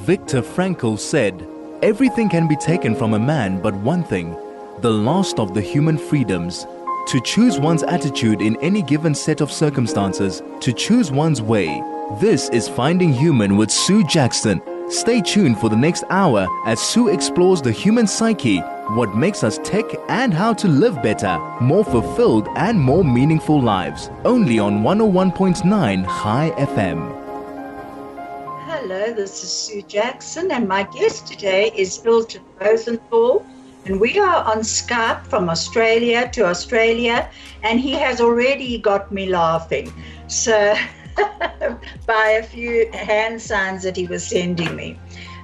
Viktor Frankl said, "Everything can be taken from a man but one thing, the last of the human freedoms. To choose one's attitude in any given set of circumstances, to choose one's way." This is Finding Human with Sue Jackson. Stay tuned for the next hour as Sue explores the human psyche, what makes us tick, and how to live better, more fulfilled and more meaningful lives. Only on 101.9 High FM. Hello, this is Sue Jackson, and my guest today is Hilton Rosenthal, and we are on Skype from Australia to Australia, and he has already got me laughing. So by a few hand signs that he was sending me.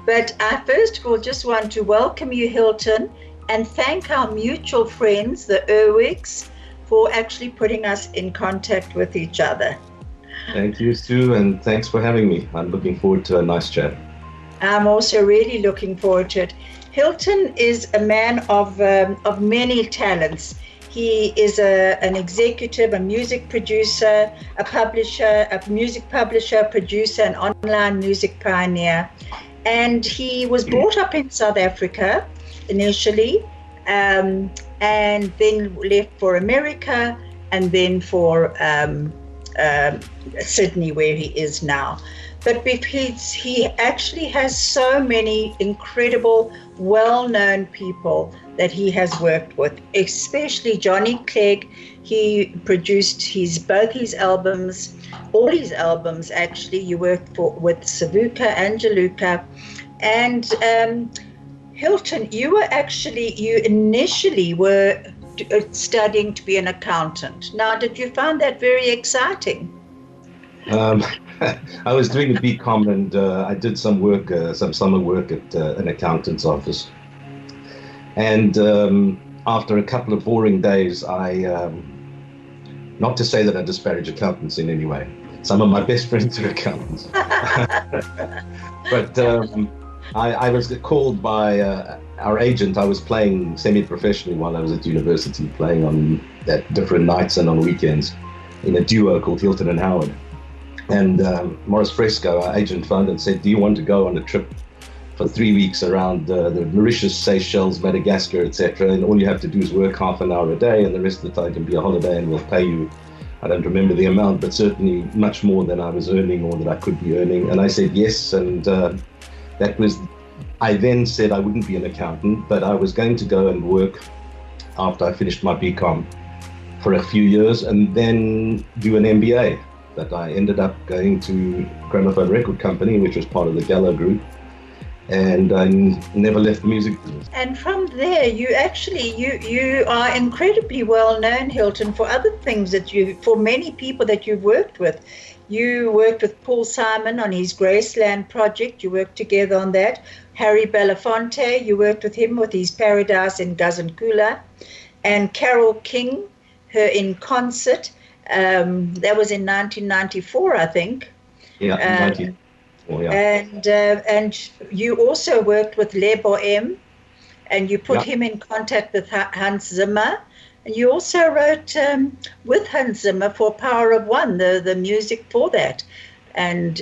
But I first of all just want to welcome you, Hilton, and thank our mutual friends, the Erwigs, for actually putting us in contact with each other. Thank you, Sue, and thanks for having me. I'm looking forward to a nice chat. I'm also really looking forward to it. Hilton is a man of many talents. He is an executive, a music producer, a publisher, a music publisher, producer, an online music pioneer. And he was brought up in South Africa initially, and then left for America, and then for Sydney, where he is now. But he actually has so many incredible, well-known people that he has worked with, especially Johnny Clegg. He produced both his albums, all his albums actually. You worked with Savuka and Jaluka. And Hilton, you initially were studying to be an accountant. Now, did you find that very exciting? I was doing a BCom, and I did some work, some summer work at an accountant's office. And after a couple of boring days, not to say that I disparage accountants in any way. Some of my best friends are accountants. But I was called by our agent. I was playing semi-professionally while I was at university, playing at different nights and on weekends in a duo called Hilton and Howard. And Morris Fresco, our agent, phoned and said, "Do you want to go on a trip for 3 weeks around the Mauritius, Seychelles, Madagascar, etc. And all you have to do is work half an hour a day, and the rest of the time can be a holiday, and we'll pay you," I don't remember the amount, but certainly much more than I was earning or that I could be earning. And I said yes, and I then said I wouldn't be an accountant, but I was going to go and work after I finished my BCom for a few years and then do an MBA. But I ended up going to Gramophone Record Company, which was part of the Gallo Group, and I never left the music business. And from there, you are incredibly well known, Hilton, for other things for many people that you've worked with. You worked with Paul Simon on his Graceland project. You worked together on that. Harry Belafonte, you worked with him with his Paradise in Gazankula. And Carole King, her in concert. That was in 1994, I think. Yeah, 1994, yeah. And you also worked with Le Bohème, and you put him in contact with Hans Zimmer. And you also wrote with Hans Zimmer for Power of One, the music for that. And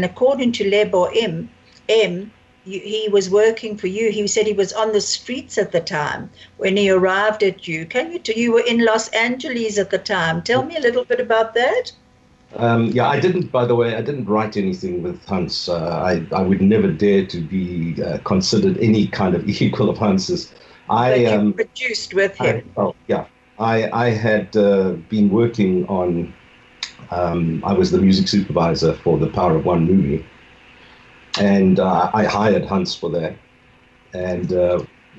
according to Le Bohème, he was working for you. He said he was on the streets at the time when he arrived at you. You were in Los Angeles at the time. Tell me a little bit about that. I didn't write anything with Hans. I would never dare to be considered any kind of equal of Hans's. You produced with him. I had been working on, I was the music supervisor for the Power of One movie. And I hired Hans for that. And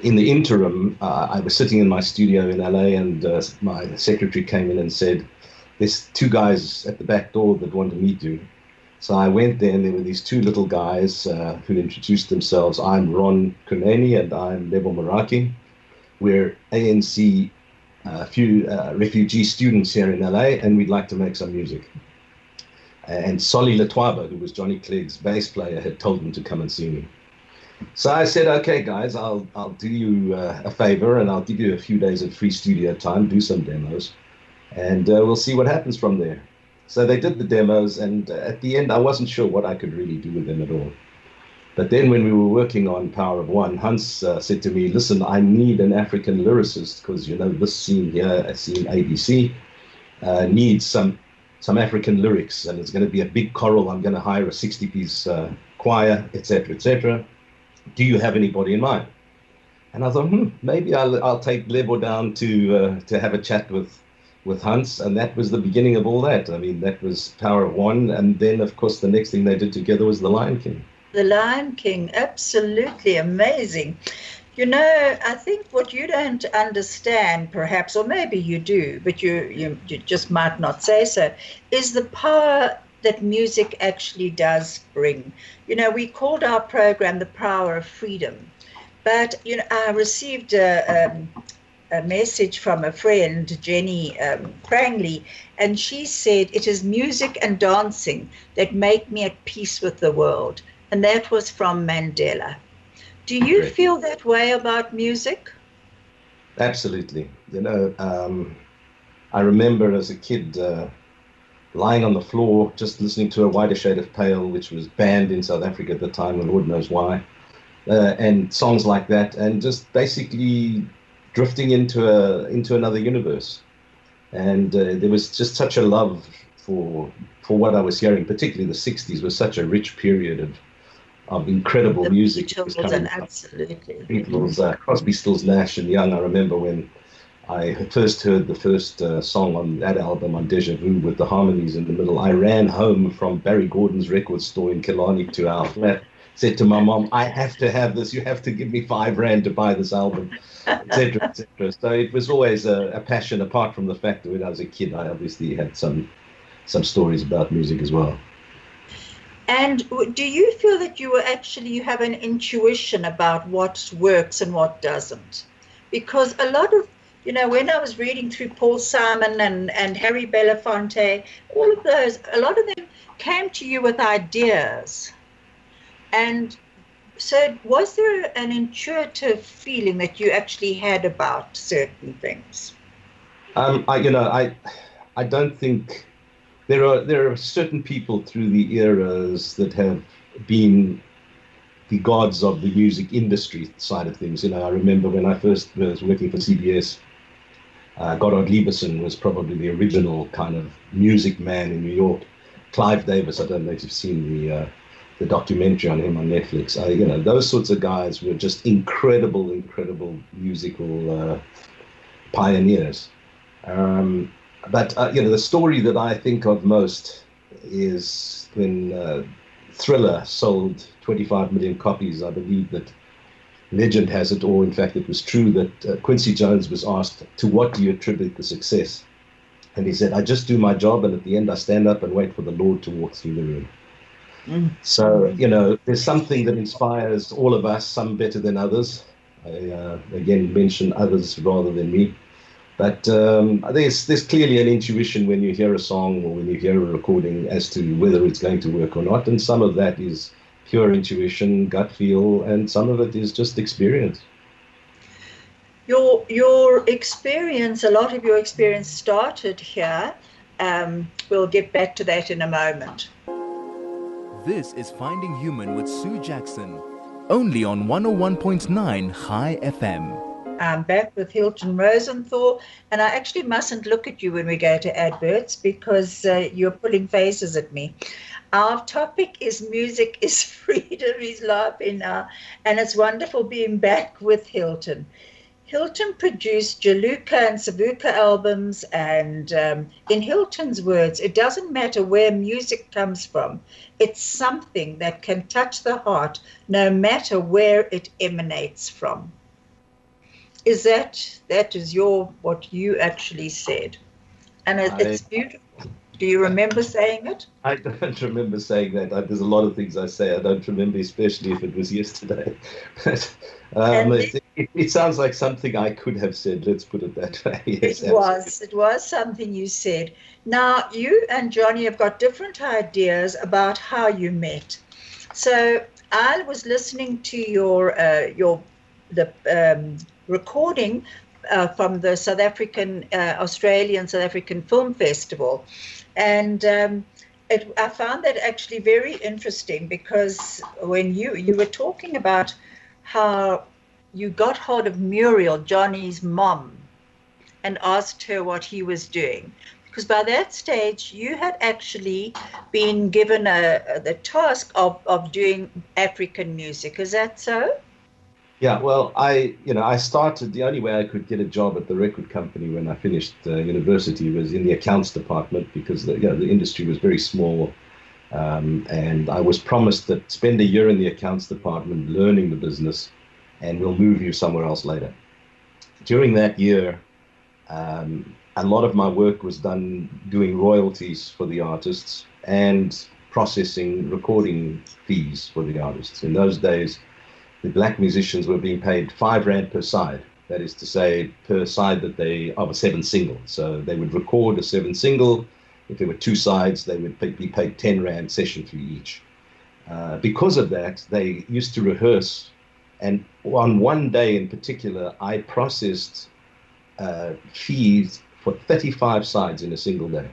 in the interim, I was sitting in my studio in LA, and my secretary came in and said, "There's two guys at the back door that want to meet you." So I went there, and there were these two little guys who introduced themselves. "I'm Ron Kuneni, and I'm Lebo Maraki. We're ANC refugee students here in LA, and we'd like to make some music." And Solly Letwaba, who was Johnny Clegg's bass player, had told them to come and see me. So I said, "Okay, guys, I'll do you a favor, and I'll give you a few days of free studio time, do some demos, and we'll see what happens from there." So they did the demos, and at the end, I wasn't sure what I could really do with them at all. But then when we were working on Power of One, Hans said to me, listen, I need an African lyricist because, this scene here, scene ABC, needs some African lyrics, and it's going to be a big choral. I'm going to hire a 60-piece choir, etc., etc. Do you have anybody in mind? And I thought, maybe I'll take Lebo down to have a chat with Hans, and that was the beginning of all that. I mean, that was Power of One, and then, of course, the next thing they did together was The Lion King. The Lion King, absolutely amazing. I think what you don't understand, perhaps, or maybe you do, but you just might not say so, is the power that music actually does bring. We called our program The Power of Freedom. But, I received a message from a friend, Jenny Prangley, and she said, it is music and dancing that make me at peace with the world. And that was from Mandela. Do you feel that way about music? Absolutely. I remember as a kid lying on the floor, just listening to A Whiter Shade of Pale, which was banned in South Africa at the time, and Lord knows why. And songs like that, and just basically drifting into another universe. And there was just such a love for what I was hearing. Particularly the 60s was such a rich period of incredible the music. Beatles, and absolutely. Beatles, Crosby, Stills, Nash and Young. I remember when I first heard the first song on that album, on Deja Vu, with the harmonies in the middle. I ran home from Barry Gordon's record store in Killarney to our flat. Said to my mom, I have to have this. You have to give me R5 to buy this album, etc., etc. So it was always a passion, apart from the fact that when I was a kid, I obviously had some stories about music as well. And do you feel that you have an intuition about what works and what doesn't? Because a lot of, when I was reading through Paul Simon and Harry Belafonte, all of those, a lot of them came to you with ideas. And so was there an intuitive feeling that you actually had about certain things? I don't think there are certain people through the eras that have been the gods of the music industry side of things. I remember when I first was working for CBS, Goddard Lieberson was probably the original kind of music man in New York. Clive Davis, I don't know if you've seen the documentary on him on Netflix. Those sorts of guys were just incredible musical pioneers. But the story that I think of most is when Thriller sold 25 million copies. I believe that legend has it, or in fact it was true, that Quincy Jones was asked, to what do you attribute the success? And he said, I just do my job, and at the end I stand up and wait for the Lord to walk through the room. So, there's something that inspires all of us, some better than others. I, again, mention others rather than me. But there's clearly an intuition when you hear a song or when you hear a recording as to whether it's going to work or not. And some of that is pure intuition, gut feel, and some of it is just experience. Your experience, a lot of your experience started here. We'll get back to that in a moment. This is Finding Human with Sue Jackson, only on 101.9 High FM. I'm back with Hilton Rosenthal, and I actually mustn't look at you when we go to adverts because you're pulling faces at me. Our topic is music is freedom. He's laughing now, and it's wonderful being back with Hilton. Hilton produced Jaluka and Savuka albums, and in Hilton's words, it doesn't matter where music comes from. It's something that can touch the heart no matter where it emanates from. Is that is what you actually said? And it's beautiful. Do you remember saying it? I don't remember saying that. There's a lot of things I say I don't remember, especially if it was yesterday. But it sounds like something I could have said. Let's put it that way. Yes, it was something you said. Now, you and Johnny have got different ideas about how you met. So I was listening to the recording from the Australian South African Film Festival. And I found that actually very interesting, because when you were talking about how you got hold of Muriel, Johnny's mom, and asked her what he was doing, because by that stage you had actually been given the task of doing African music. Is that so? Yeah, well, I started, the only way I could get a job at the record company when I finished university was in the accounts department, because the industry was very small. And I was promised that spend a year in the accounts department learning the business, and we'll move you somewhere else later. During that year, a lot of my work was done doing royalties for the artists and processing recording fees for the artists. In those days, the black musicians were being paid R5 per side. That is to say, per side of a 7 single. So they would record a 7 single. If there were 2 sides, they would be paid R10 session fee each. Because of that, they used to rehearse. And on one day in particular, I processed fees for 35 sides in a single day.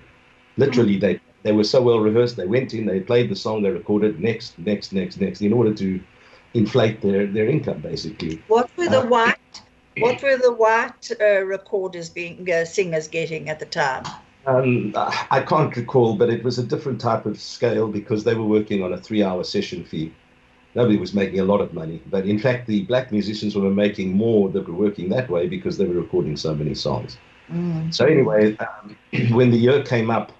Literally, they were so well rehearsed. They went in, they played the song, they recorded next, in order to inflate their income, basically. What were the white recorders singers getting at the time? I can't recall, but it was a different type of scale, because they were working on a 3-hour session fee. Nobody was making a lot of money, but in fact, the black musicians were making more that were working that way, because they were recording so many songs. So anyway, when the year came up,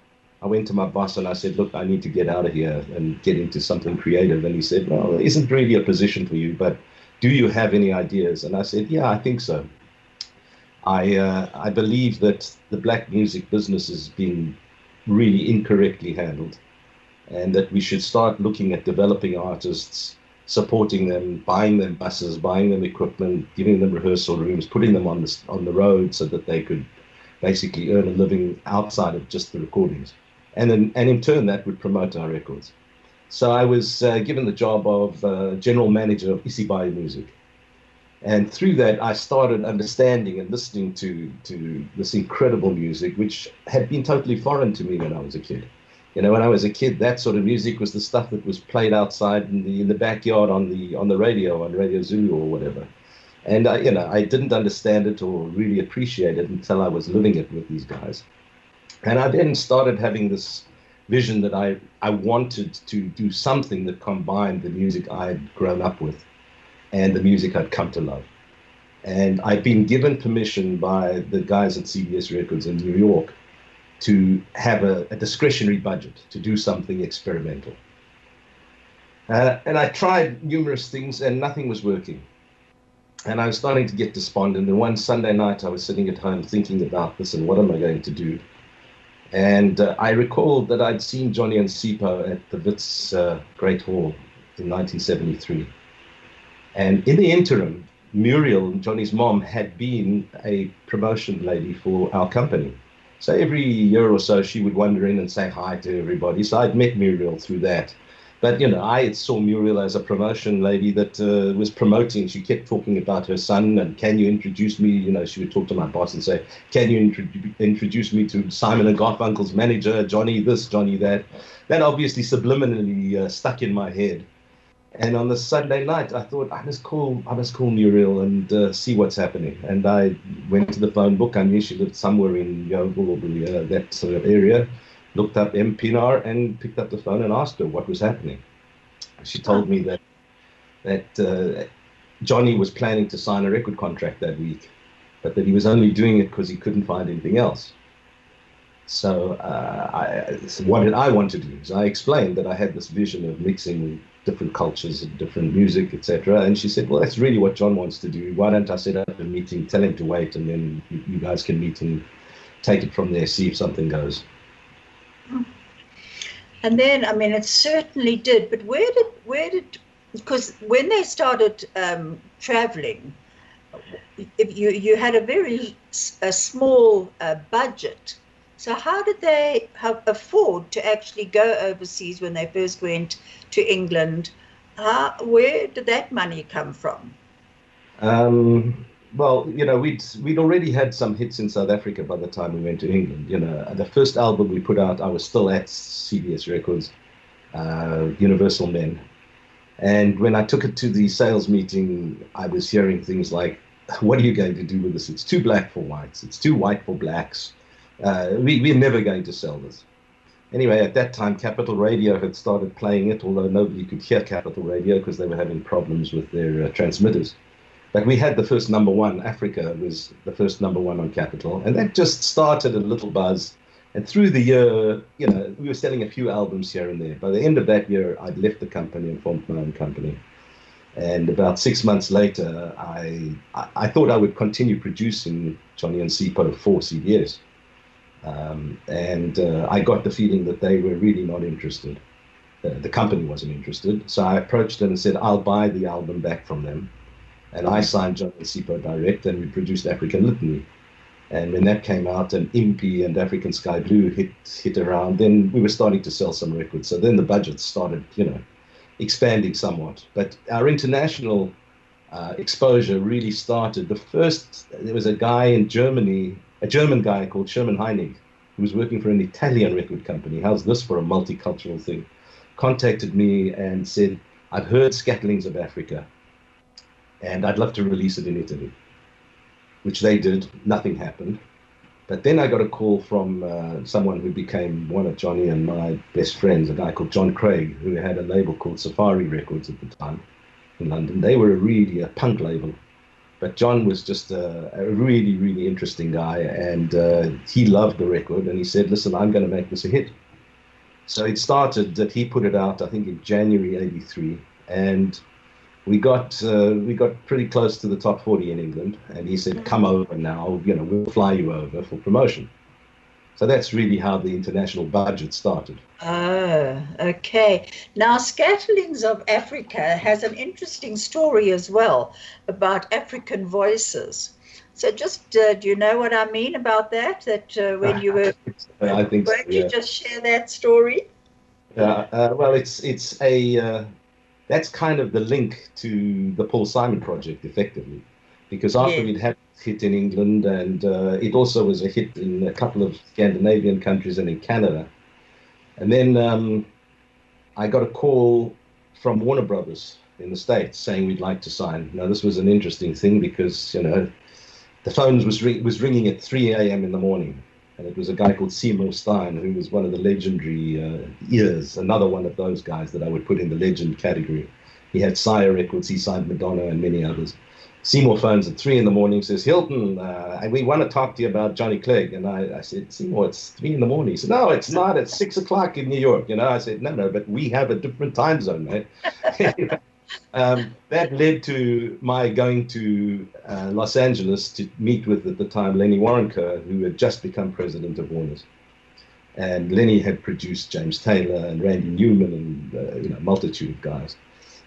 I went to my boss and I said, look, I need to get out of here and get into something creative. And he said, well, there isn't really a position for you, but do you have any ideas? And I said, yeah, I think so. I believe that the black music business has been really incorrectly handled, and that we should start looking at developing artists, supporting them, buying them buses, buying them equipment, giving them rehearsal rooms, putting them on the road so that they could basically earn a living outside of just the recordings. And in turn, that would promote our records. So I was given the job of general manager of Isibai Music. And through that, I started understanding and listening to this incredible music, which had been totally foreign to me when I was a kid. When I was a kid, that sort of music was the stuff that was played outside in the backyard on the radio, on Radio Zulu or whatever. And I didn't understand it or really appreciate it until I was living it with these guys. And I then started having this vision that I wanted to do something that combined the music I had grown up with and the music I'd come to love. And I'd been given permission by the guys at CBS Records in New York to have a discretionary budget to do something experimental. And I tried numerous things and nothing was working. And I was starting to get despondent. And one Sunday night, I was sitting at home thinking about this and what am I going to do? And I recalled that I'd seen Johnny and Sipho at the Wits Great Hall in 1973. And in the interim, Muriel, Johnny's mom, had been a promotion lady for our company. So every year or so, she would wander in and say hi to everybody. So I'd met Muriel through that. But, I saw Muriel as a promotion lady that was promoting. She kept talking about her son and can you introduce me? She would talk to my boss and say, can you introduce me to Simon and Garfunkel's manager, Johnny this, Johnny that. That obviously subliminally stuck in my head. And on the Sunday night, I thought, I must call Muriel and see what's happening. And I went to the phone book. I knew she lived somewhere in Yeovil or that sort of area. Looked up M. Pinar and picked up the phone and asked her what was happening. She told me that Johnny was planning to sign a record contract that week, but that he was only doing it because he couldn't find anything else. So what did I want to do? So I explained that I had this vision of mixing different cultures and different music, etc. And she said, well, that's really what John wants to do. Why don't I set up a meeting, tell him to wait, and then you guys can meet and take it from there, see if something goes. And then, it certainly did. But where did, because when they started traveling, you had a very small budget. So how did they afford to actually go overseas when they first went to England? Where did that money come from? Well, we'd already had some hits in South Africa by the time we went to England. The first album we put out, I was still at CBS Records, Universal Men. And when I took it to the sales meeting, I was hearing things like, what are you going to do with this? It's too black for whites. It's too white for blacks. We're never going to sell this. Anyway, at that time, Capital Radio had started playing it, although nobody could hear Capital Radio because they were having problems with their transmitters. But we had the first number one. Africa was the first number one on Capital. And that just started a little buzz. And through the year, we were selling a few albums here and there. By the end of that year, I'd left the company and formed my own company. And about 6 months later, I thought I would continue producing Johnny and Sipho for CBS. I got the feeling that they were really not interested. The company wasn't interested. So I approached them and said, I'll buy the album back from them. And I signed Johnny and Sipho direct, and we produced African Litany. And when that came out and Impy and African Sky Blue hit around, then we were starting to sell some records. So then the budget started, expanding somewhat. But our international exposure really started. There was a guy in Germany, a German guy called Sherman Heinig, who was working for an Italian record company. How's this for a multicultural thing? Contacted me and said, I've heard Scatterings of Africa, and I'd love to release it in Italy, which they did. Nothing happened. But then I got a call from someone who became one of Johnny and my best friends, a guy called John Craig, who had a label called Safari Records at the time in London. They were really a punk label. But John was just a really, really interesting guy, and he loved the record, and he said, listen, I'm going to make this a hit. So it started that he put it out, I think, in January '83, and we got pretty close to the top 40 in England, and he said, come over now, we'll fly you over for promotion. So that's really how the international budget started. Oh, okay. Now, Scatterings of Africa has an interesting story as well about African voices. So just, do you know what I mean about that? That when you were, I think won't you just share that story? Yeah, well, it's that's kind of the link to the Paul Simon project, effectively, because after we'd had a hit in England, and it also was a hit in a couple of Scandinavian countries and in Canada. And then I got a call from Warner Brothers in the States saying we'd like to sign. Now, this was an interesting thing because, the phone was ringing at 3 a.m. in the morning. And it was a guy called Seymour Stein, who was one of the legendary ears, another one of those guys that I would put in the legend category. He had Sire Records, he signed Madonna and many others. Seymour phones at 3 in the morning, says, Hilton, we want to talk to you about Johnny Clegg. And I said, Seymour, it's 3 in the morning. He said, no, it's not. It's 6 o'clock in New York. I said, no, but we have a different time zone, mate. That led to my going to Los Angeles to meet with, at the time, Lenny Waronker, who had just become president of Warner's. And Lenny had produced James Taylor and Randy Newman and a multitude of guys.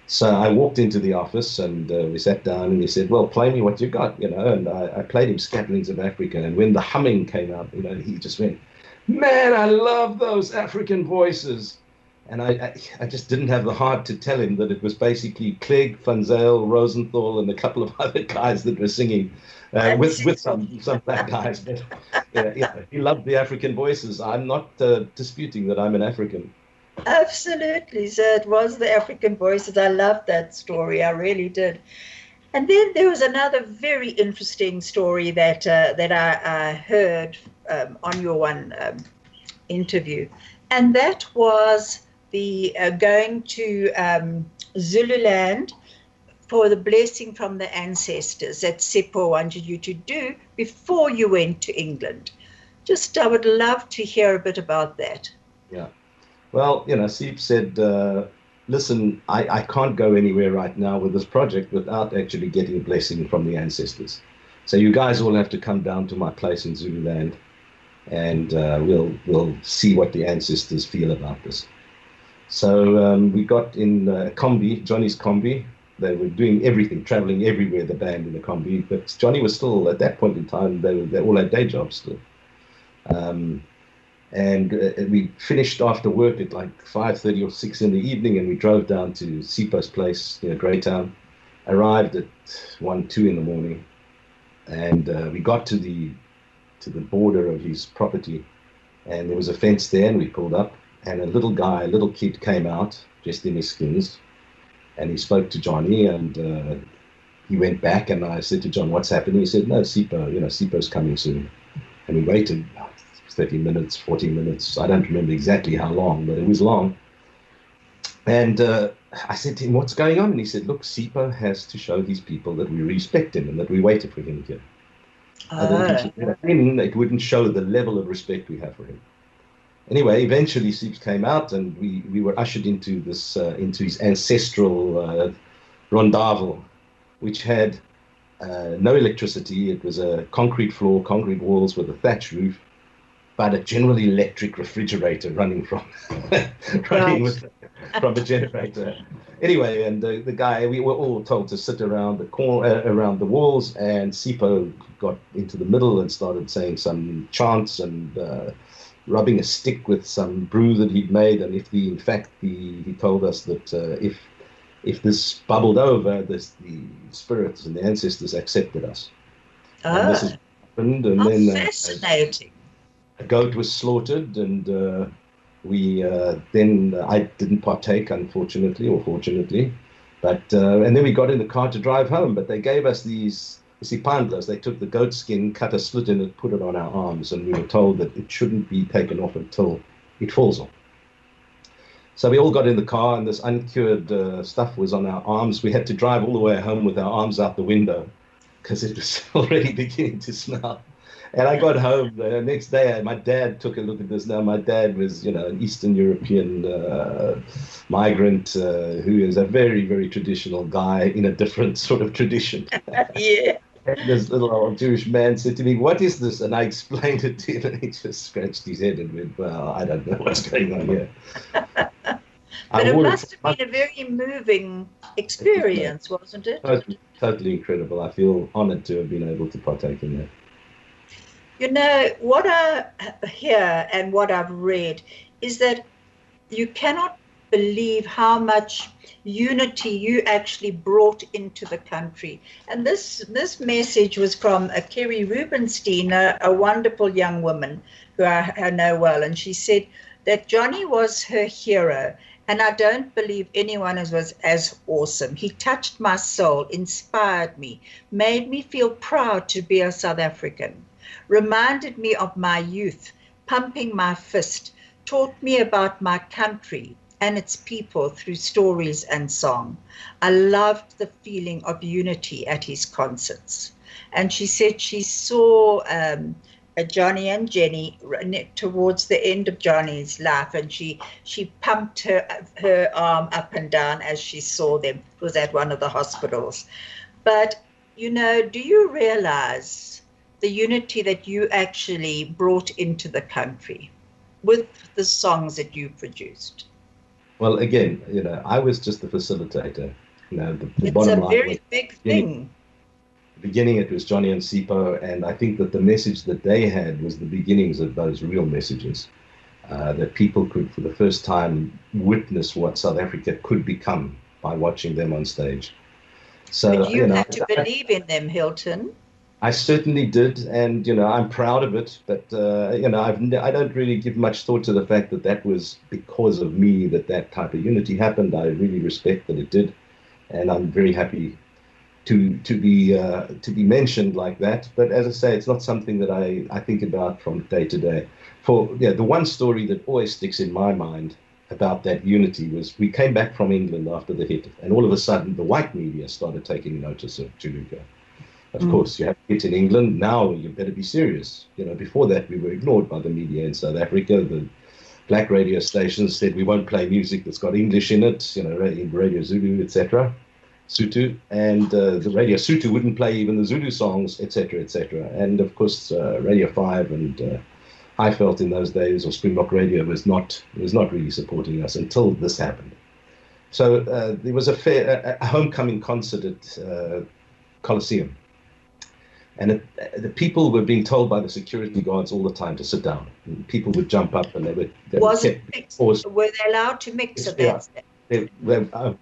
So I walked into the office and we sat down and he said, well, play me what you got, and I played him Scatterings of Africa. And when the humming came out, he just went, man, I love those African voices. And I just didn't have the heart to tell him that it was basically Clegg, Van Zyl, Rosenthal, and a couple of other guys that were singing with some black guys. But he loved the African voices. I'm not disputing that I'm an African. Absolutely. So it was the African voices. I loved that story. I really did. And then there was another very interesting story that I heard on your one interview, and that was the going to Zululand for the blessing from the ancestors that Sipho wanted you to do before you went to England. I would love to hear a bit about that. Yeah. Well, Sip said, listen, I can't go anywhere right now with this project without actually getting a blessing from the ancestors. So you guys all have to come down to my place in Zululand, and we'll see what the ancestors feel about this. So we got in a combi, Johnny's combi. They were doing everything, traveling everywhere, the band in the combi. But Johnny was still, at that point in time, they all had day jobs still. And we finished after work at like 5:30 or 6 in the evening, and we drove down to Sipho's place, Greytown. Arrived at 1, 2 in the morning. And we got to the border of his property, and there was a fence there, and we pulled up, and a little kid came out dressed in his skins, and he spoke to Johnny, and he went back, and I said to John, "What's happening?" He said, "No, Sipo's coming soon." And we waited 30 minutes, 40 minutes. I don't remember exactly how long, but it was long. And I said to him, "What's going on?" And he said, "Look, Sipo has to show these people that we respect him and that we waited for him here. It wouldn't show the level of respect we have for him." Anyway, eventually Sipo came out, and we were ushered into into his ancestral rondavel, which had no electricity. It was a concrete floor, concrete walls with a thatch roof, but a General Electric refrigerator running from a generator. Anyway, and the guy, we were all told to sit around around the walls, and Sipo got into the middle and started saying some chants and rubbing a stick with some brew that he'd made. And he told us that if this bubbled over, the spirits and the ancestors accepted us. And this has happened, and then fascinating. A goat was slaughtered, and then I didn't partake, unfortunately or fortunately, but and then we got in the car to drive home. But they gave us these pandlas. They took the goat skin, cut a slit in it, put it on our arms, and we were told that it shouldn't be taken off until it falls off. So we all got in the car, and this uncured stuff was on our arms. We had to drive all the way home with our arms out the window because it was already beginning to smell. And I got home the next day. My dad took a look at this. Now, my dad was, an Eastern European migrant who is a very, very traditional guy in a different sort of tradition. Yeah. And this little old Jewish man said to me, "What is this?" And I explained it to him, and he just scratched his head and went, "Well, I don't know what's going on here." But it must have been a very moving experience, wasn't it? Totally incredible. I feel honored to have been able to partake in that. What I hear and what I've read is that you cannot believe how much unity you actually brought into the country. And this message was from Kerry Rubenstein, a wonderful young woman who I know well. And she said that Johnny was her hero. And I don't believe anyone was as awesome. He touched my soul, inspired me, made me feel proud to be a South African, reminded me of my youth, pumping my fist, taught me about my country and its people through stories and song. I loved the feeling of unity at his concerts. And she said she saw Johnny and Jenny towards the end of Johnny's life, and she pumped her arm up and down as she saw them. It was at one of the hospitals. But, do you realize the unity that you actually brought into the country with the songs that you produced? Well, again, I was just the facilitator. The it's bottom a line very big thing. Beginning, it was Johnny and Sipo, and I think that the message that they had was the beginnings of those real messages, that people could, for the first time, witness what South Africa could become by watching them on stage. So but you had to believe in them, Hilton. I certainly did, and I'm proud of it. But I don't really give much thought to the fact that that was because of me that type of unity happened. I really respect that it did, and I'm very happy to be mentioned like that. But as I say, it's not something that I think about from day to day. The one story that always sticks in my mind about that unity was we came back from England after the hit, and all of a sudden the white media started taking notice of Juluka. Of course, you have a hit in England, now you better be serious. Before that we were ignored by the media in South Africa. The black radio stations said we won't play music that's got English in it, in Radio Zulu, etc. Sutu, and the Radio Sutu wouldn't play even the Zulu songs, etc., etc. And of course, Radio 5 and I felt in those days, or Springbok Radio was not really supporting us until this happened. So there was a homecoming concert at Coliseum, and the people were being told by the security guards all the time to sit down. And people would jump up, and they were mixed? Were they allowed to mix at that stage?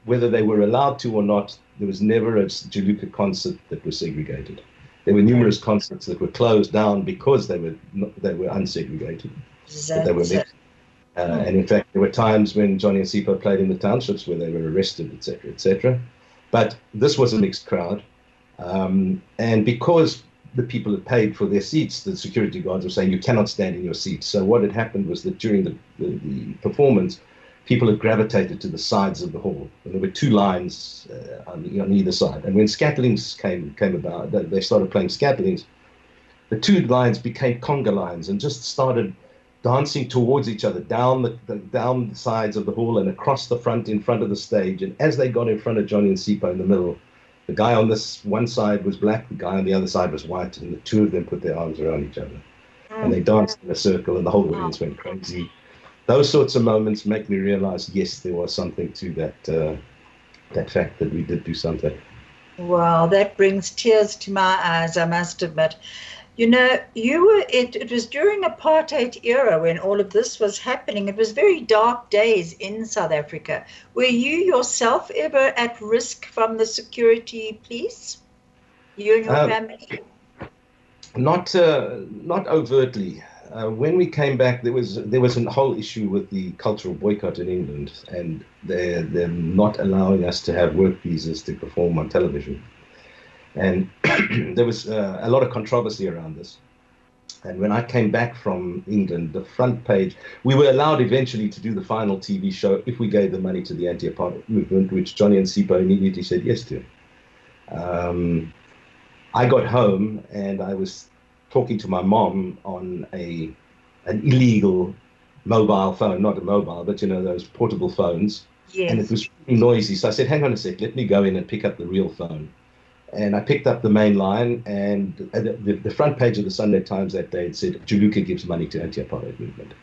Whether they were allowed to or not, there was never a Juluka concert that was segregated. There were numerous concerts that were closed down because they were unsegregated. But they were mixed. And in fact, there were times when Johnny and Sipho played in the townships where they were arrested, etc., etc. But this was a mixed crowd. And because the people had paid for their seats, the security guards were saying, you cannot stand in your seats. So what had happened was that during the performance, people had gravitated to the sides of the hall. And there were two lines on either side. And when Scatlings came about, they started playing Scatlings, the two lines became conga lines and just started dancing towards each other down the sides of the hall and across the front in front of the stage. And as they got in front of Johnny and Sipho in the middle, the guy on this one side was black, the guy on the other side was white, and the two of them put their arms around each other. And they danced in a circle, and the whole audience went crazy. Those sorts of moments make me realize, yes, there was something to that fact that we did do something. Wow, that brings tears to my eyes, I must admit. You know, it was during apartheid era when all of this was happening. It was very dark days in South Africa. Were you yourself ever at risk from the security police? You and your family? Not overtly. When we came back, there was a whole issue with the cultural boycott in England, and they're not allowing us to have work visas to perform on television. And there was a lot of controversy around this. And when I came back from England, the front page, we were allowed eventually to do the final TV show if we gave the money to the anti-apartheid movement, which Johnny and Sipho immediately said yes to. I got home and I was talking to my mom on an illegal mobile phone, not a mobile, but you know, those portable phones. Yes. And it was really noisy. So I said, hang on a sec, let me go in and pick up the real phone. And I picked up the main line, and the front page of the Sunday Times that day it said, Juluka gives money to anti-apartheid movement.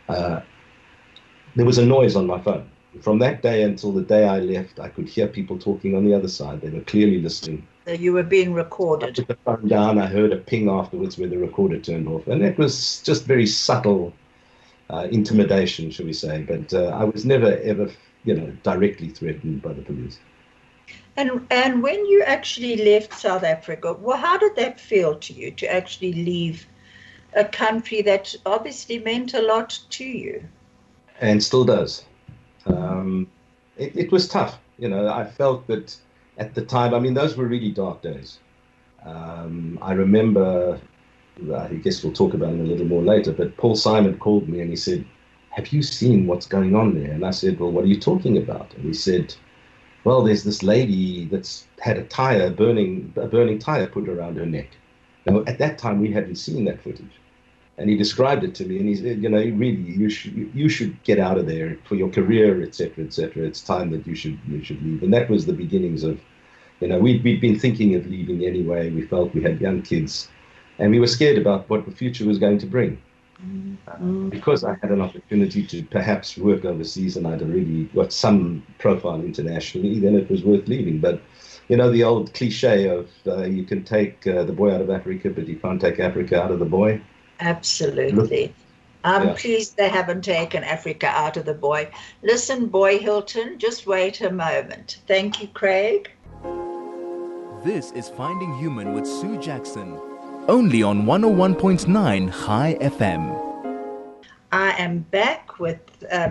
There was a noise on my phone. From that day until the day I left, I could hear people talking on the other side. They were clearly listening. So you were being recorded. I put the phone down. I heard a ping afterwards where the recorder turned off. And it was just very subtle intimidation, shall we say. But I was never, ever, directly threatened by the police. And when you actually left South Africa, well, how did that feel to you, to actually leave a country that obviously meant a lot to you? And still does. It was tough. I felt that at the time, I mean, those were really dark days. I remember, I guess we'll talk about it a little more later, but Paul Simon called me and he said, have you seen what's going on there? And I said, well, what are you talking about? And he said, well, there's this lady that's had a burning tire put around her neck. Now, at that time, we hadn't seen that footage. And he described it to me, and he said, really, you should get out of there for your career, etc., etc. It's time that you should leave. And that was the beginnings of, we'd been thinking of leaving anyway. We felt we had young kids, and we were scared about what the future was going to bring. Because I had an opportunity to perhaps work overseas and I'd already got some profile internationally, then it was worth leaving. But, the old cliche of you can take the boy out of Africa, but you can't take Africa out of the boy. Absolutely. I'm pleased they haven't taken Africa out of the boy. Listen, boy Hilton, just wait a moment. Thank you, Craig. This is Finding Human with Sue Jackson. Only on 101.9 High FM. I am back with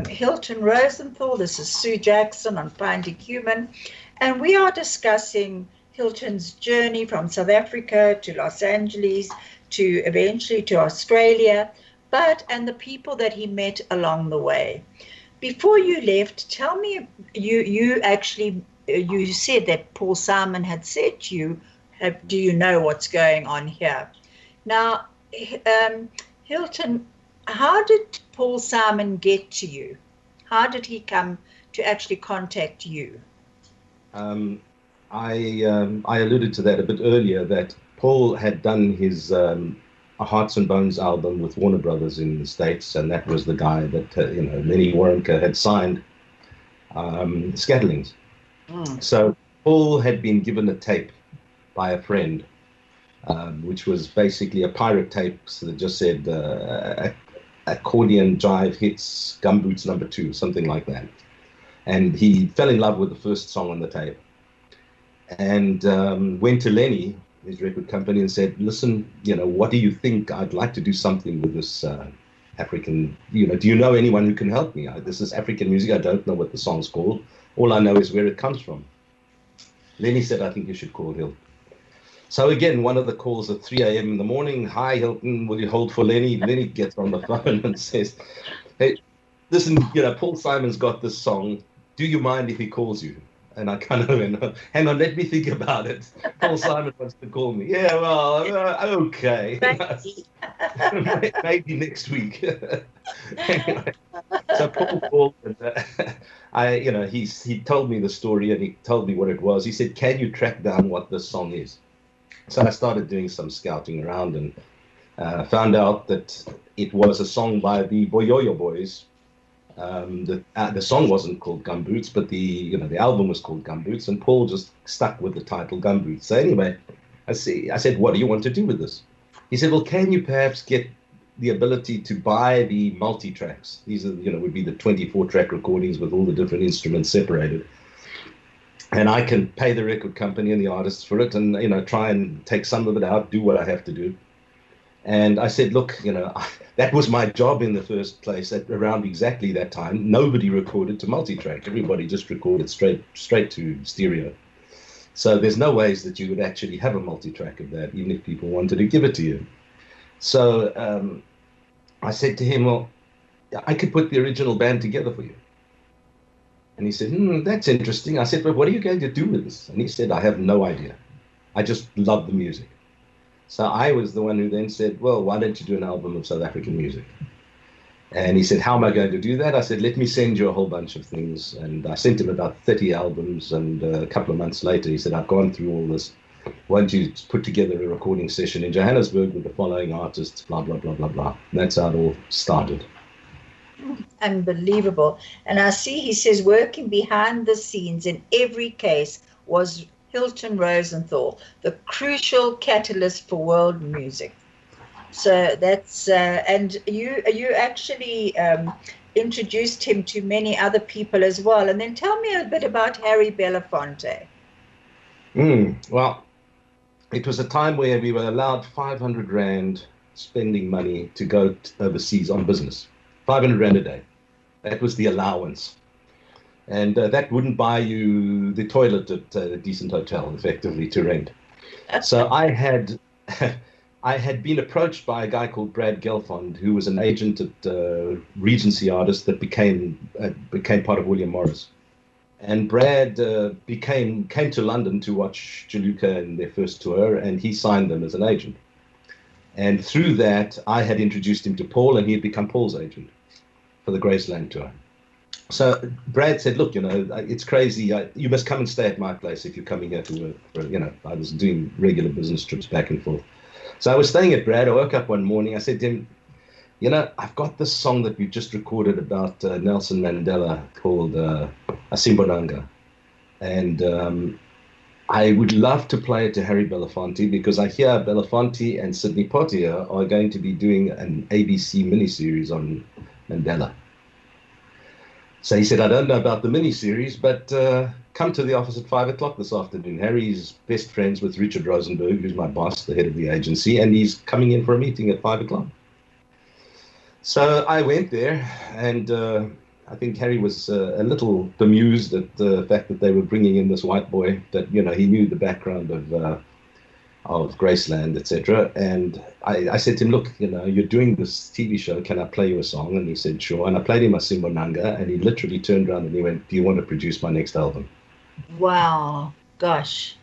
Hilton Rosenthal. This is Sue Jackson on Finding Human. And we are discussing Hilton's journey from South Africa to Los Angeles to eventually to Australia, and the people that he met along the way. Before you left, tell me, you said that Paul Simon had said to you, do you know what's going on here? Now, Hilton, how did Paul Simon get to you? How did he come to actually contact you? I alluded to that a bit earlier, that Paul had done his A Hearts and Bones album with Warner Brothers in the States, and that was the guy that, Lenny Waronker had signed Scatterlings. So Paul had been given a tape by a friend, which was basically a pirate tape that just said accordion jive hits Gumboots number 2, something like that. And he fell in love with the first song on the tape and went to Lenny his record company, and said, listen, what do you think? I'd like to do something with this African, do you know anyone who can help me? This is African music. I don't know what the song's called. All I know is where it comes from. Lenny said, I think you should call Hilton. So again, one of the calls at 3 a.m. in the morning, hi, Hilton, will you hold for Lenny? Lenny gets on the phone and says, hey, listen, Paul Simon's got this song. Do you mind if he calls you? And I kind of went, hang on, let me think about it. Paul Simon wants to call me. Yeah, well, okay. Maybe next week. Anyway, so Paul called, and he told me the story, and he told me what it was. He said, can you track down what this song is? So I started doing some scouting around and found out that it was a song by the Boyoyo Boys. The song wasn't called Gumboots, but the album was called Gumboots, and Paul just stuck with the title Gumboots. So anyway, I said, what do you want to do with this? He said, well, can you perhaps get the ability to buy the multi-tracks? These are, would be the 24-track recordings with all the different instruments separated. And I can pay the record company and the artists for it, and try and take some of it out, do what I have to do. And I said, look, that was my job in the first place. At around exactly that time, nobody recorded to multi-track. Everybody just recorded straight to stereo. So there's no ways that you would actually have a multi-track of that, even if people wanted to give it to you. So I said to him, well, I could put the original band together for you. And he said, that's interesting. I said, but what are you going to do with this? And he said, I have no idea. I just love the music. So I was the one who then said, well, why don't you do an album of South African music? And he said, how am I going to do that? I said, let me send you a whole bunch of things. And I sent him about 30 albums. And a couple of months later, he said, I've gone through all this. Why don't you put together a recording session in Johannesburg with the following artists, blah, blah, blah, blah, blah. And that's how it all started. Unbelievable. And I see he says working behind the scenes in every case was Hilton Rosenthal, the crucial catalyst for world music. So that's and you actually introduced him to many other people as well. And then tell me a bit about Harry Belafonte. Well, it was a time where we were allowed 500 Rand spending money to go overseas on business. 500 Rand a day. That was the allowance. And that wouldn't buy you the toilet at a decent hotel, effectively, to rent. So I had been approached by a guy called Brad Gelfond, who was an agent at Regency Artists that became part of William Morris. And Brad came to London to watch Jaluka in their first tour, and he signed them as an agent. And through that, I had introduced him to Paul, and he had become Paul's agent for the Graceland tour. So Brad said, look, it's crazy. You must come and stay at my place if you're coming here to work. I was doing regular business trips back and forth. So I was staying at Brad. I woke up one morning. I said to him, I've got this song that we've just recorded about Nelson Mandela called Asimbonanga. And I would love to play it to Harry Belafonte because I hear Belafonte and Sidney Poitier are going to be doing an ABC miniseries on Mandela. So he said, I don't know about the miniseries, but come to the office at 5 o'clock this afternoon. Harry's best friends with Richard Rosenberg, who's my boss, the head of the agency, and he's coming in for a meeting at 5 o'clock. So I went there, and I think Harry was a little bemused at the fact that they were bringing in this white boy that, he knew the background of Graceland, etc. And I said to him, look, you're doing this TV show. Can I play you a song? And he said, sure. And I played him Asimbonanga, and he literally turned around and he went, do you want to produce my next album? Wow. Gosh.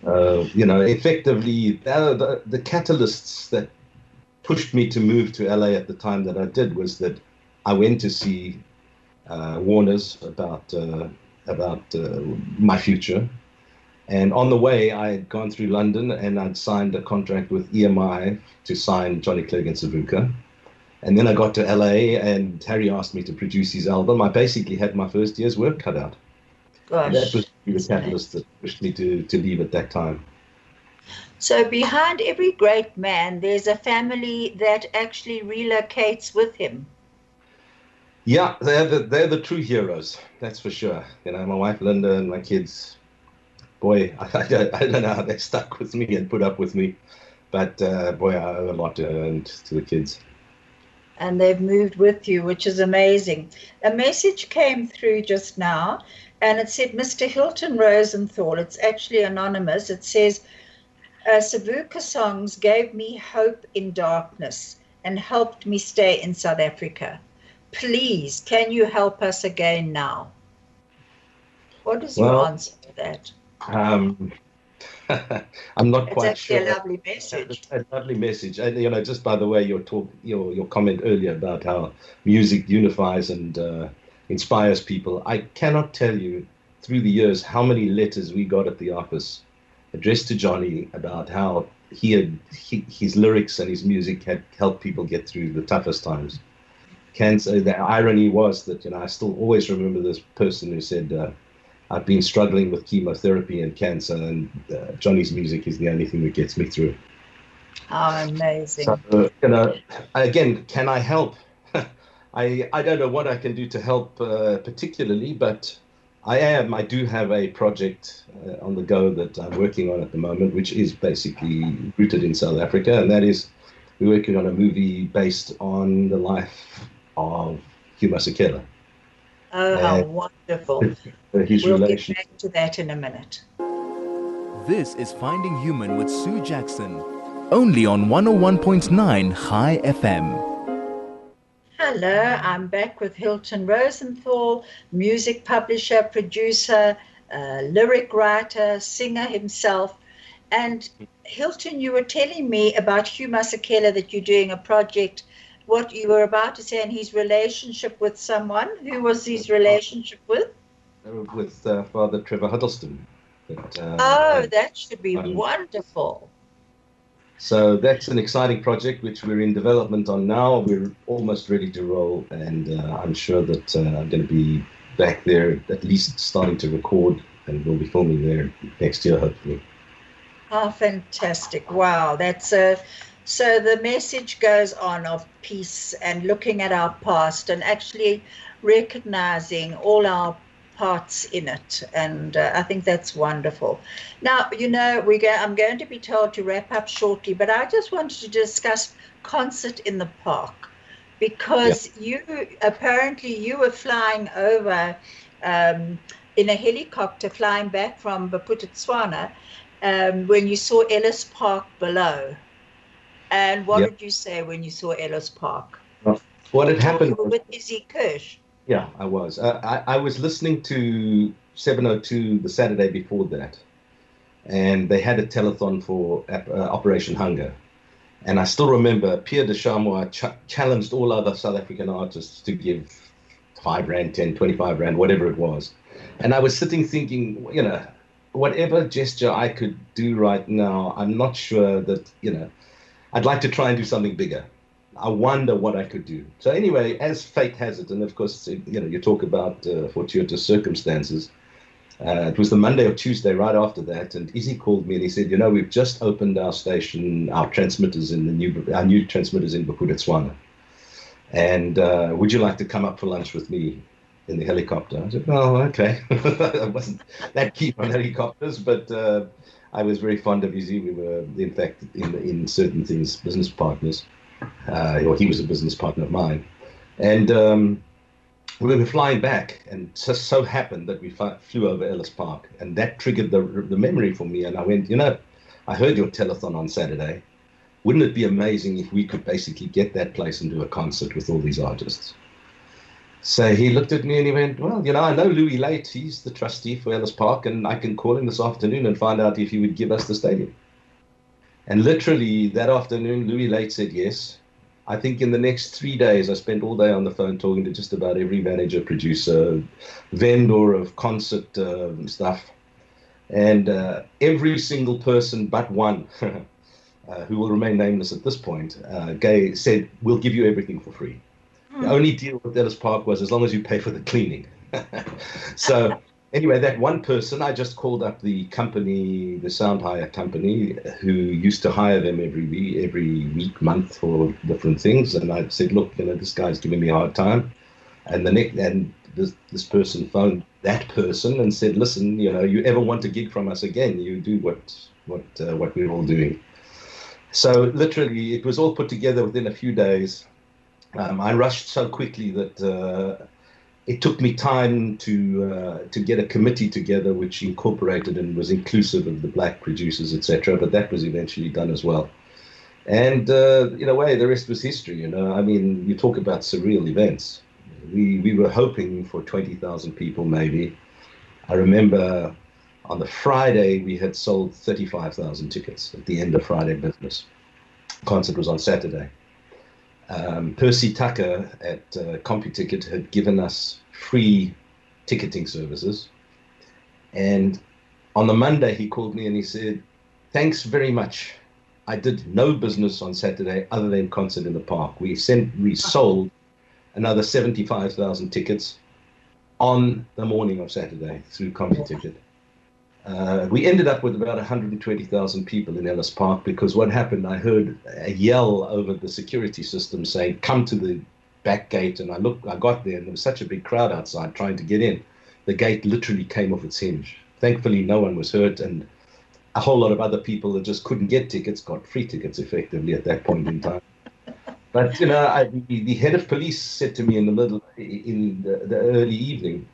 Effectively, the catalysts that pushed me to move to LA at the time that I did was that I went to see Warner's about my future. And on the way, I had gone through London and I'd signed a contract with EMI to sign Johnny Clegg and Savuka. And then I got to LA and Harry asked me to produce his album. I basically had my first year's work cut out. Gosh. That was the catalyst that pushed me to leave at that time. So behind every great man, there's a family that actually relocates with him. Yeah, they're the true heroes. That's for sure. My wife Linda and my kids. boy, I don't know how they stuck with me and put up with me. But boy, I owe a lot to her and to the kids. And they've moved with you, which is amazing. A message came through just now, and it said, Mr. Hilton Rosenthal. It's actually anonymous. It says, Savuka songs gave me hope in darkness and helped me stay in South Africa. Please, can you help us again now? What is your answer to that? I'm not quite sure. It's actually a lovely message. A lovely message. And, just by the way, your comment earlier about how music unifies and inspires people, I cannot tell you through the years how many letters we got at the office addressed to Johnny about how his lyrics and his music had helped people get through the toughest times. Cancer. The irony was that I still always remember this person who said, I've been struggling with chemotherapy and cancer, and Johnny's music is the only thing that gets me through. Oh, amazing. So, again, can I help? I don't know what I can do to help particularly, but I do have a project on the go that I'm working on at the moment, which is basically rooted in South Africa, and that is we're working on a movie based on the life of Hugh Masekela. Oh, how wonderful. We'll get back to that in a minute. This is Finding Human with Sue Jackson, only on 101.9 High FM. Hello, I'm back with Hilton Rosenthal, music publisher, producer, lyric writer, singer himself. And Hilton, you were telling me about Hugh Masekela, that you're doing a project. What you were about to say, and his relationship with someone. Who was his relationship with? With Father Trevor Huddleston. That should be wonderful. So that's an exciting project which we're in development on now. We're almost ready to roll, and I'm sure that I'm going to be back there at least starting to record, and we'll be filming there next year, hopefully. Oh, fantastic. Wow, that's so the message goes on of peace and looking at our past and actually recognizing all our parts in it. And I think that's wonderful. Now, I'm going to be told to wrap up shortly, but I just wanted to discuss Concert in the Park, because you were flying over in a helicopter flying back from Bophuthatswana when you saw Ellis Park below. And what did you say when you saw Ellis Park? What had happened? You were with Izzy Kirsch. Yeah, I was. I was listening to 702 the Saturday before that, and they had a telethon for Operation Hunger. And I still remember Pierre de Chamois challenged all other South African artists to give 5 Rand, 10, 25 Rand, whatever it was. And I was sitting thinking, whatever gesture I could do right now, I'm not sure that, I'd like to try and do something bigger. I wonder what I could do. So anyway, as fate has it, and of course, you talk about fortuitous circumstances. It was the Monday or Tuesday right after that, and Izzy called me and he said, we've just opened our station, our transmitters in our new transmitters in Bophuthatswana. And would you like to come up for lunch with me in the helicopter? I said, oh, okay. I wasn't that keen on helicopters, but I was very fond of Izzy. We were, in fact, in certain things, business partners. Or he was a business partner of mine. And we were flying back, and just so happened that we flew over Ellis Park, and that triggered the memory for me. And I went, I heard your telethon on Saturday. Wouldn't it be amazing if we could basically get that place and do a concert with all these artists? So he looked at me and he went, well, I know Louis Late, he's the trustee for Ellis Park, and I can call him this afternoon and find out if he would give us the stadium. And literally that afternoon, Louis Late said yes. I think in the next 3 days, I spent all day on the phone talking to just about every manager, producer, vendor of concert stuff. And every single person but one, who will remain nameless at this point, said, we'll give you everything for free. The only deal with Ellis Park was as long as you pay for the cleaning. So anyway, that one person, I just called up the company, the sound hire company, who used to hire them every week, month for different things. And I said, look, this guy's giving me a hard time. And this person phoned that person and said, listen, you ever want a gig from us again, you do what we're all doing. So literally, it was all put together within a few days. I rushed so quickly that it took me time to get a committee together, which incorporated and was inclusive of the black producers, etc. But that was eventually done as well. And in a way, the rest was history. I mean, you talk about surreal events. We were hoping for 20,000 people, maybe. I remember on the Friday, we had sold 35,000 tickets at the end of Friday business. Concert was on Saturday. Percy Tucker at CompuTicket had given us free ticketing services. And on the Monday, he called me and he said, thanks very much. I did no business on Saturday other than concert in the park. We sold another 75,000 tickets on the morning of Saturday through CompuTicket. We ended up with about 120,000 people in Ellis Park, because what happened, I heard a yell over the security system saying, come to the back gate. And I got there, and there was such a big crowd outside trying to get in. The gate literally came off its hinge. Thankfully, no one was hurt, and a whole lot of other people that just couldn't get tickets got free tickets effectively at that point in time. But, the head of police said to me in the early evening,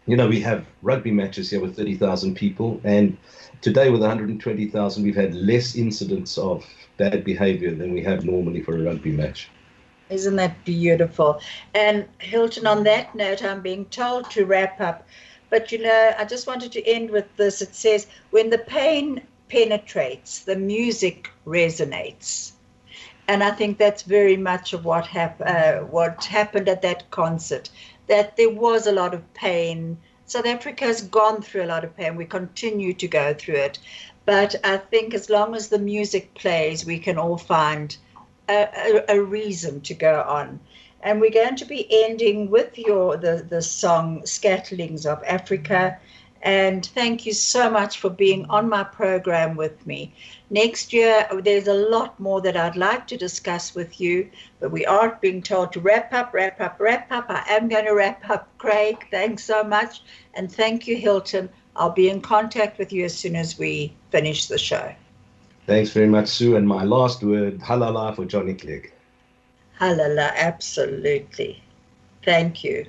we have rugby matches here with 30,000 people, and today with 120,000, we've had less incidents of bad behavior than we have normally for a rugby match. Isn't that beautiful? And Hilton, on that note, I'm being told to wrap up. But, I just wanted to end with this. It says, when the pain penetrates, the music resonates. And I think that's very much of what happened at that concert, that there was a lot of pain. South Africa has gone through a lot of pain. We continue to go through it. But I think as long as the music plays, we can all find a reason to go on. And we're going to be ending with the song Scatterlings of Africa. And thank you so much for being on my program with me. Next year, there's a lot more that I'd like to discuss with you, but we are being told to wrap up. I am going to wrap up. Craig, thanks so much. And thank you, Hilton. I'll be in contact with you as soon as we finish the show. Thanks very much, Sue. And my last word, halala for Johnny Clegg. Halala, absolutely. Thank you.